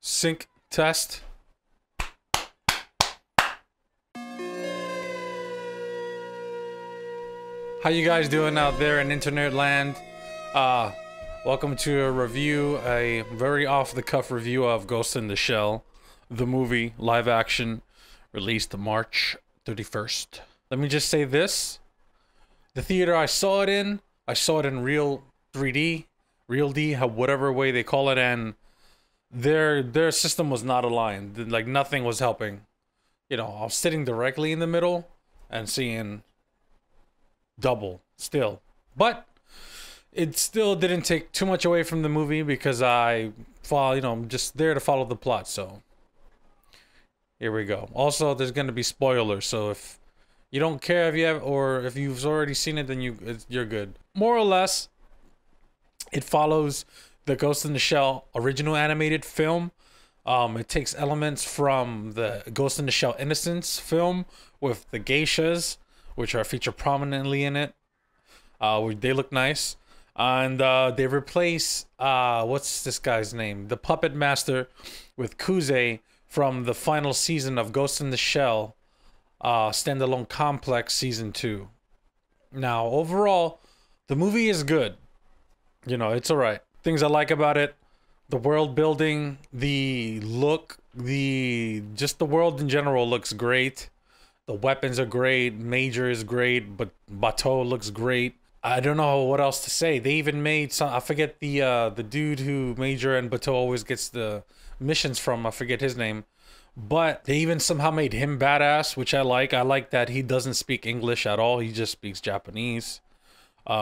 Sync test. How you guys doing out there in internet land? Welcome to a review, a very off-the-cuff review of Ghost in the Shell, the movie, live action, released March 31st. Let me just say this. The theater I saw it in real 3D, real D, whatever way they call it, and their system was not aligned. Like, nothing was helping. You know, I was sitting directly in the middle and seeing double still, but it still didn't take too much away from the movie because I'm just there to follow the plot. So here we go. Also, there's going to be spoilers, so if you don't care if you have, or if you've already seen it, then you're good. More or less, it follows the Ghost in the Shell original animated film. It takes elements from the Ghost in the Shell Innocence film with the geishas, which are featured prominently in it. They look nice. And they replace, what's this guy's name? The Puppet Master with Kuze from the final season of Ghost in the Shell Standalone Complex Season 2. Now, overall, the movie is good. You know, it's alright. Things I like about it: the world building, the look, just the world in general looks great. The weapons are great. Major is great, but Bateau looks great. I don't know what else to say. They even made some, I forget the dude who Major and Bateau always gets the missions from. I forget his name. But they even somehow made him badass, which I like. I like that he doesn't speak English at all. He just speaks Japanese,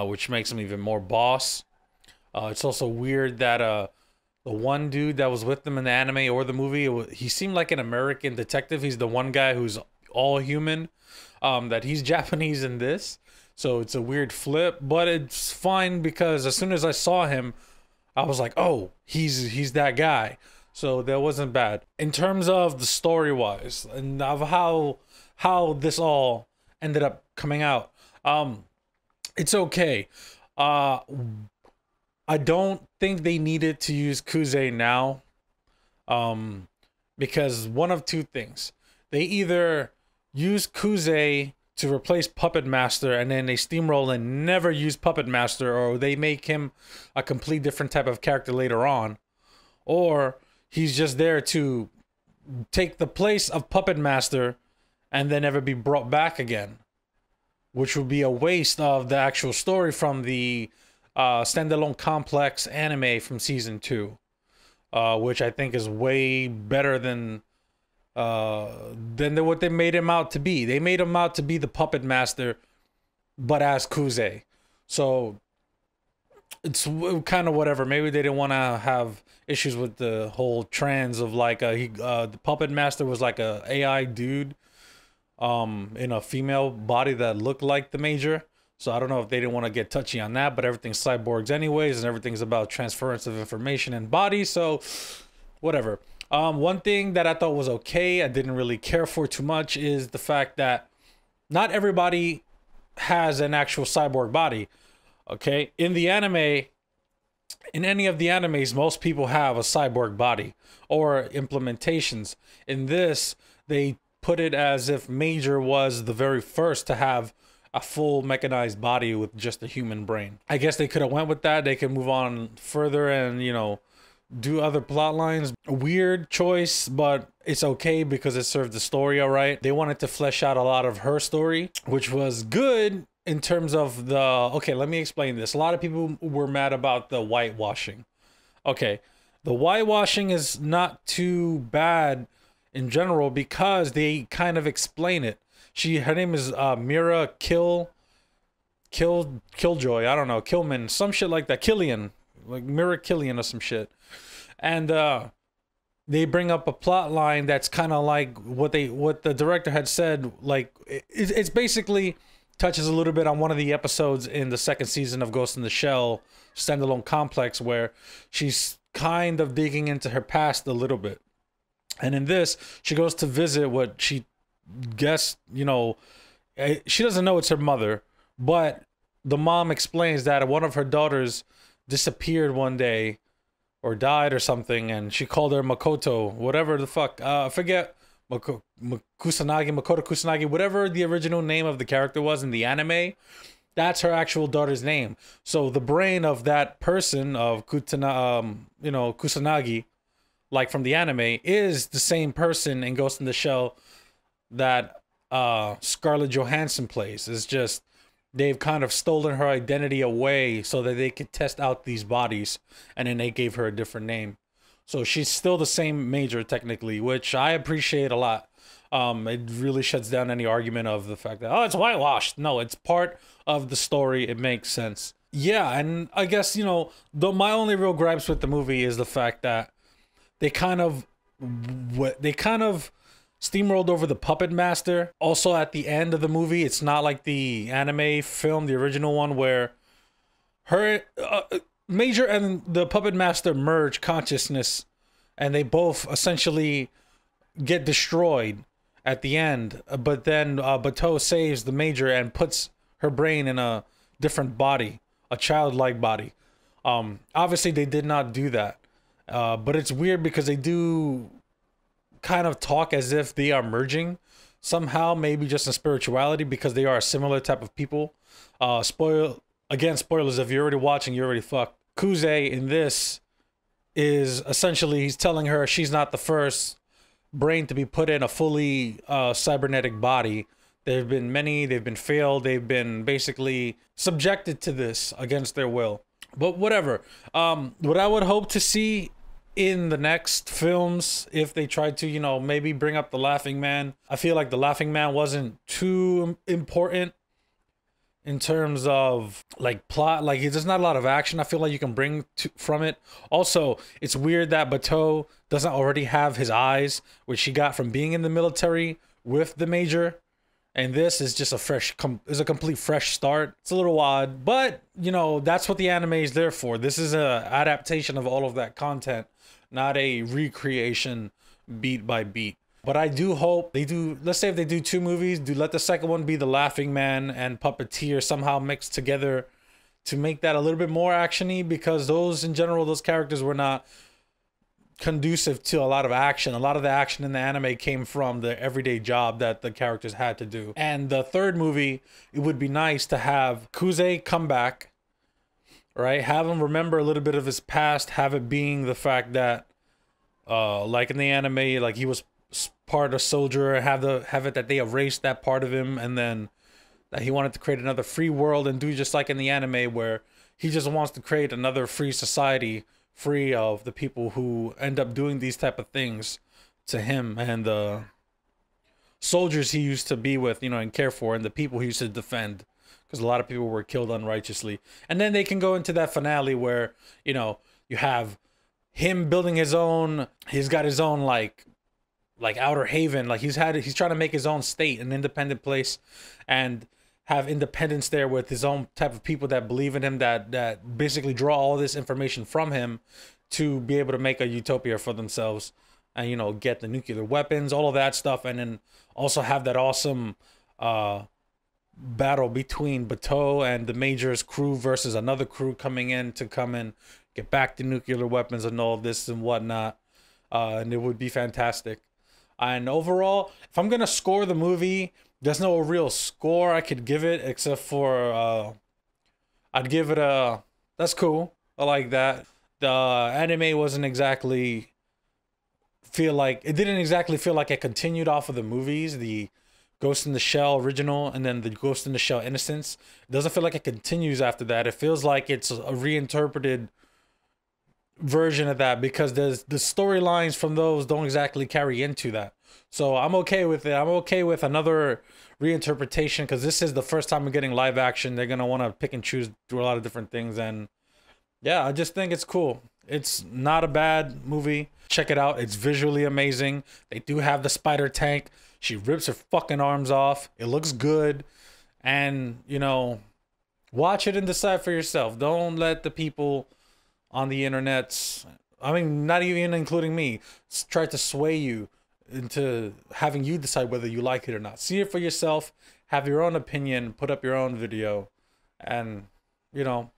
which makes him even more boss. It's also weird that the one dude that was with them in the anime or the movie, he seemed like an American detective. He's the one guy who's all human, that he's Japanese in this. So it's a weird flip, but it's fine because as soon as I saw him, I was like, oh, he's that guy. So that wasn't bad. In terms of the story wise and of how this all ended up coming out, it's okay. I don't think they needed to use Kuze now, because one of two things. They either use Kuze to replace Puppet Master and then they steamroll and never use Puppet Master, or they make him a complete different type of character later on, or he's just there to take the place of Puppet Master and then never be brought back again, which would be a waste of the actual story from the Standalone Complex anime from season 2, which I think is way better than what they made him out to be. They made him out to be the Puppet Master, but as Kuze. So it's kind of whatever. Maybe they didn't want to have issues with the whole trans of like the Puppet Master was like a AI dude in a female body that looked like the Major. So I don't know if they didn't want to get touchy on that, but everything's cyborgs anyways, and everything's about transference of information and body, so whatever. One thing that I thought was okay, I didn't really care for too much, is the fact that not everybody has an actual cyborg body. Okay, in the anime, in any of the animes, most people have a cyborg body or implementations. In this, they put it as if Major was the very first to have a full mechanized body with just a human brain. I guess they could have went with that. They could move on further and, you know, do other plot lines. A weird choice, but it's okay because it served the story all right. They wanted to flesh out a lot of her story, which was good in terms of the... Okay, let me explain this. A lot of people were mad about the whitewashing. Okay, the whitewashing is not too bad in general because they kind of explain it. Her name is Mira Killjoy, I don't know, Killman, some shit like that. Killian, like Mira Killian or some shit. And they bring up a plot line that's kind of like what the director had said. Like it's basically touches a little bit on one of the episodes in the second season of Ghost in the Shell Standalone Complex, where she's kind of digging into her past a little bit. And in this, she goes to visit what she guess, you know, she doesn't know it's her mother, but the mom explains that one of her daughters disappeared one day or died or something, and she called her Makoto, whatever the fuck. I forget. Makoto Kusanagi, whatever the original name of the character was in the anime, that's her actual daughter's name. So the brain of that person of Kusanagi, like from the anime, is the same person in Ghost in the Shell that Scarlett Johansson plays. It's just they've kind of stolen her identity away so that they could test out these bodies, and then they gave her a different name. So she's still the same major technically, which I appreciate a lot. It really shuts down any argument of the fact that, oh, it's whitewashed. No, it's part of the story. It makes sense. Yeah, and I guess, you know, my only real gripes with the movie is the fact that they kind of steamrolled over the puppet master. Also, at the end of the movie, it's not like the anime film, the original one, where her Major and the puppet master merge consciousness, and they both essentially get destroyed at the end. But then Bateau saves the Major and puts her brain in a different body, a childlike body. Obviously, they did not do that. But it's weird because they do kind of talk as if they are merging somehow, maybe just in spirituality, because they are a similar type of people. Spoilers, if you're already watching, you're already fucked. Kuze in this is essentially, he's telling her she's not the first brain to be put in a fully cybernetic body. There have been many, they've been failed, they've been basically subjected to this against their will. But whatever. What I would hope to see in the next films, if they tried to, you know, maybe bring up the Laughing Man. I feel like the Laughing Man wasn't too important in terms of like plot. Like, there's not a lot of action I feel like you can bring from it. Also, it's weird that Bateau doesn't already have his eyes, which he got from being in the military with the Major. And this is just a complete fresh start. It's a little odd, but you know, that's what the anime is there for. This is a adaptation of all of that content, not a recreation beat by beat. But I do hope they do, let's say if they do 2 movies, do let the second one be the Laughing Man and Puppeteer somehow mixed together to make that a little bit more actiony, because those, in general, those characters were not conducive to a lot of action. A lot of the action in the anime came from the everyday job that the characters had to do. And the third movie, it would be nice to have Kuze come back, right? Have him remember a little bit of his past, have it being the fact that like in the anime, like he was part of soldier, have it that they erased that part of him, and then that he wanted to create another free world and do just like in the anime where he just wants to create another free society, free of the people who end up doing these type of things to him and the soldiers he used to be with, you know, and care for, and the people he used to defend, because a lot of people were killed unrighteously. And then they can go into that finale where, you know, you have him building his own, he's got his own like outer haven, like he's trying to make his own state, an independent place, and have independence there with his own type of people that believe in him, that basically draw all this information from him to be able to make a utopia for themselves, and, you know, get the nuclear weapons, all of that stuff. And then also have that awesome battle between Bateau and the Major's crew versus another crew coming in to come and get back the nuclear weapons and all of this and whatnot. And it would be fantastic. And overall, if I'm gonna score the movie, there's no real score I could give it except for I'd give it a, that's cool. I like that. The anime wasn't exactly it didn't exactly feel like it continued off of the movies, the Ghost in the Shell original and then the Ghost in the Shell Innocence. It doesn't feel like it continues after that. It feels like it's a reinterpreted version of that, because the storylines from those don't exactly carry into that. So I'm okay with it. I'm okay with another reinterpretation, because this is the first time we're getting live action. They're gonna want to pick and choose through a lot of different things, and yeah, I just think it's cool. It's not a bad movie. Check it out. It's visually amazing. They do have the spider tank. She rips her fucking arms off. It looks good, and you know, watch it and decide for yourself. Don't let the people on the internet, I mean, not even including me, try to sway you into having you decide whether you like it or not. See it for yourself, have your own opinion, put up your own video, and, you know,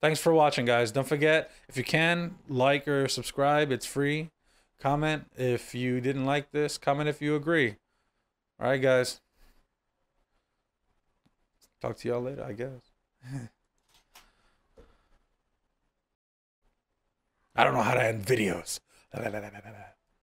Thanks for watching, guys. Don't forget, if you can, like or subscribe. It's free. Comment if you didn't like this. Comment if you agree. All right, guys. Talk to y'all later, I guess. I don't know how to end videos.